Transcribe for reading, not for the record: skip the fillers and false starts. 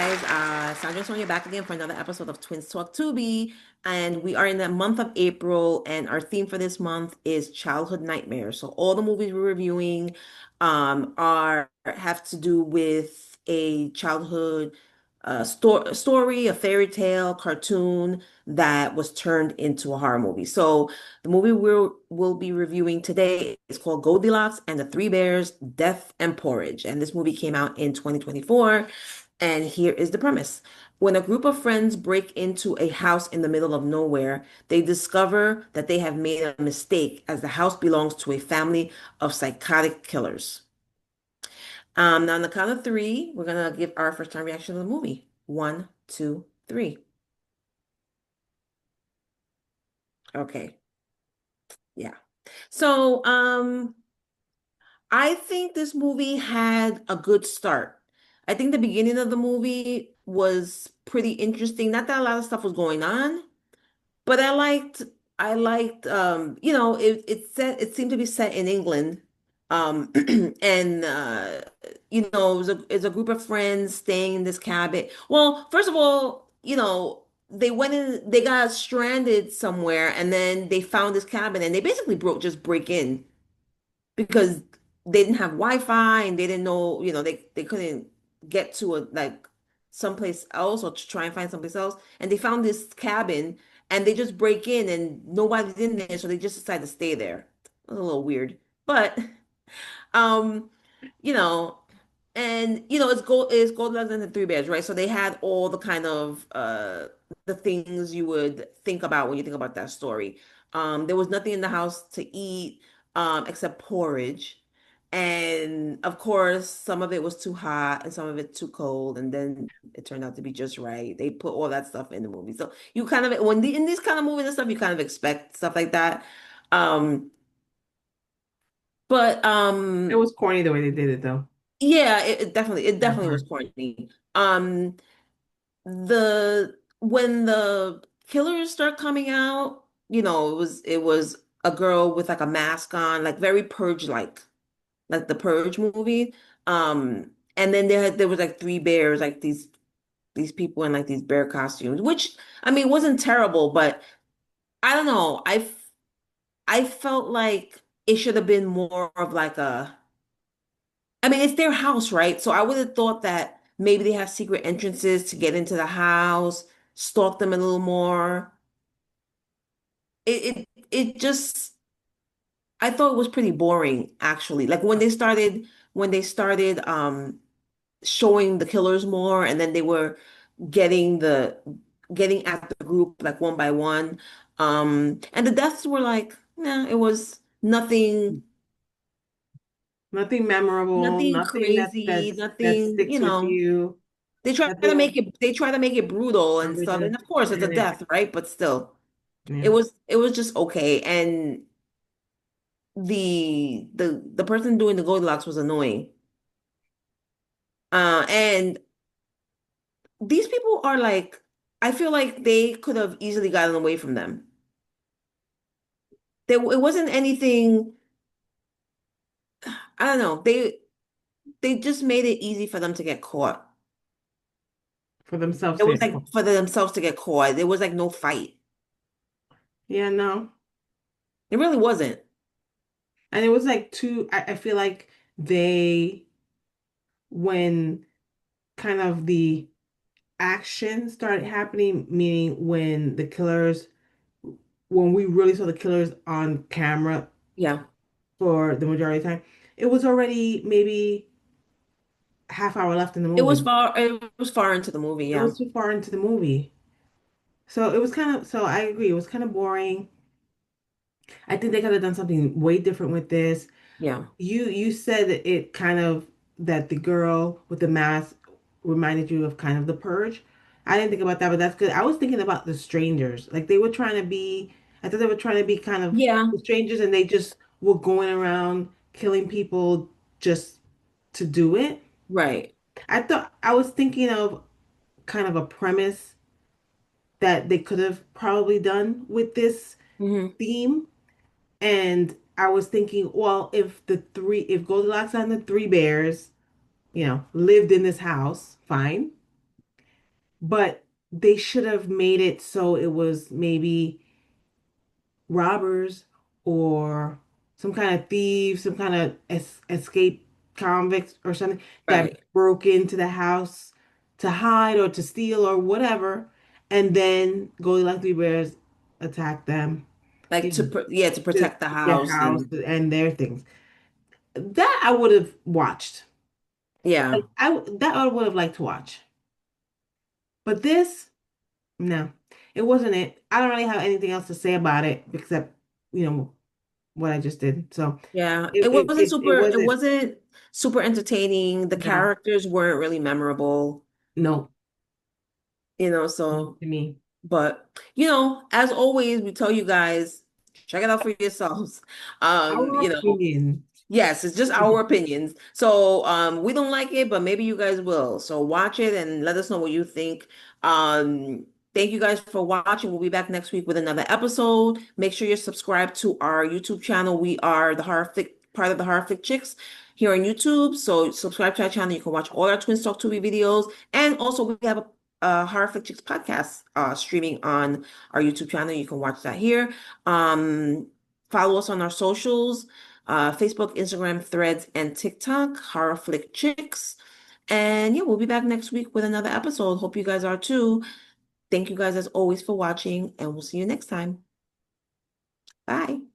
guys. Sandra and Sonia back again for another episode of Twins Talk Tubi. And we are in the month of April, and our theme for this month is childhood nightmares. So all the movies we're reviewing are have to do with a childhood story, a fairy tale, cartoon that was turned into a horror movie. So the movie we'll be reviewing today is called Goldilocks and the Three Bears, Death and Porridge. And this movie came out in 2024. And here is the premise. When a group of friends break into a house in the middle of nowhere, they discover that they have made a mistake as the house belongs to a family of psychotic killers. Now, on the count of three, we're gonna give our first time reaction to the movie. One, two, three. Okay, yeah. So, I think this movie had a good start. I think the beginning of the movie was pretty interesting. Not that a lot of stuff was going on, but I liked it seemed to be set in England. Um and it's a group of friends staying in this cabin. Well, first of all, they got stranded somewhere and then they found this cabin and they basically break in because they didn't have Wi-Fi and they didn't know, they couldn't get to someplace else or to try and find someplace else. And they found this cabin and they just break in and nobody's in there, so they just decide to stay there. It was a little weird. But um, you know, and it's Goldilocks and the Three Bears, right? So they had all the kind of the things you would think about when you think about that story. There was nothing in the house to eat except porridge. And of course, some of it was too hot and some of it too cold, and then it turned out to be just right. They put all that stuff in the movie. So you kind of in these kind of movies and stuff, you kind of expect stuff like that. Um, but It was corny the way they did it, though. yeah, it definitely was That corny. The when the killers start coming out, it was a girl with like a mask on, like very Purge like the Purge movie. And then there was like three bears, like these people in like these bear costumes, which I mean wasn't terrible, but I don't know. I felt like it should have been more of like a I mean, it's their house, right? So I would have thought that maybe they have secret entrances to get into the house, stalk them a little more. It just I thought it was pretty boring actually. Like when they started showing the killers more and then they were getting the getting at the group like one by one. And the deaths were like, nah, it was nothing memorable, nothing nothing crazy, that nothing, sticks with you, nothing They try to make it brutal and stuff. original. And of course it's a And death, right? But still, it yeah, was it was just okay. And the person doing the Goldilocks was annoying. And these people are like, I feel like they could have easily gotten away from them. It wasn't anything, I don't know. They just made it easy for them to get caught. for themselves It to was get like caught. for themselves to get caught. There was like no fight. Yeah, no. It really wasn't. And it was like too, I feel like they, when kind of the action started happening, meaning when we really saw the killers on camera Yeah. for the majority of the time, it was already maybe half hour left in the movie. It was far into the movie, It yeah. was too far into the movie. So I agree, it was kind of boring. I think they could have done something way different with this. Yeah. You said that it kind of that the girl with the mask reminded you of kind of the purge. I didn't think about that, but that's good. I was thinking about the strangers. Like they were trying to be, I thought they were trying to be kind of Yeah. the strangers and they just were going around killing people just to do it. Right. I was thinking of kind of a premise that they could have probably done with this Hmm. theme. And I was thinking, well, if Goldilocks and the three bears, lived in this house, fine. but they should have made it so it was maybe robbers or some kind of thieves, some kind of escape convicts or something that Right. broke into the house to hide or to steal or whatever, and then Goldilocks Three Bears attack them, Like you know, yeah, to to protect the their house house and and their things. That I would have watched. yeah. Like, that I would have liked to watch. But this, no, it wasn't it. I don't really have anything else to say about it except, you know, what I just did. So Yeah. it it it, it It wasn't wasn't super entertaining. The no characters weren't really memorable, no so to me. but as always, we tell you guys, check it out for yourselves. Um, Our you know, opinion. Yes, it's just our opinions. So we don't like it, but maybe you guys will. So watch it and let us know what you think. Thank you guys for watching. We'll be back next week with another episode. Make sure you're subscribed to our YouTube channel. We are the Horror Flick, part of the Horror Flick Chicks here on YouTube. So subscribe to our channel. You can watch all our Twin Talk Tubi videos. And also we have a Horror Flick Chicks podcast streaming on our YouTube channel. You can watch that here. Um, Follow us on our socials, Facebook, Instagram, Threads, and TikTok, Horror Flick Chicks. And yeah, we'll be back next week with another episode. Hope you guys are too. Thank you guys as always for watching, and we'll see you next time. Bye.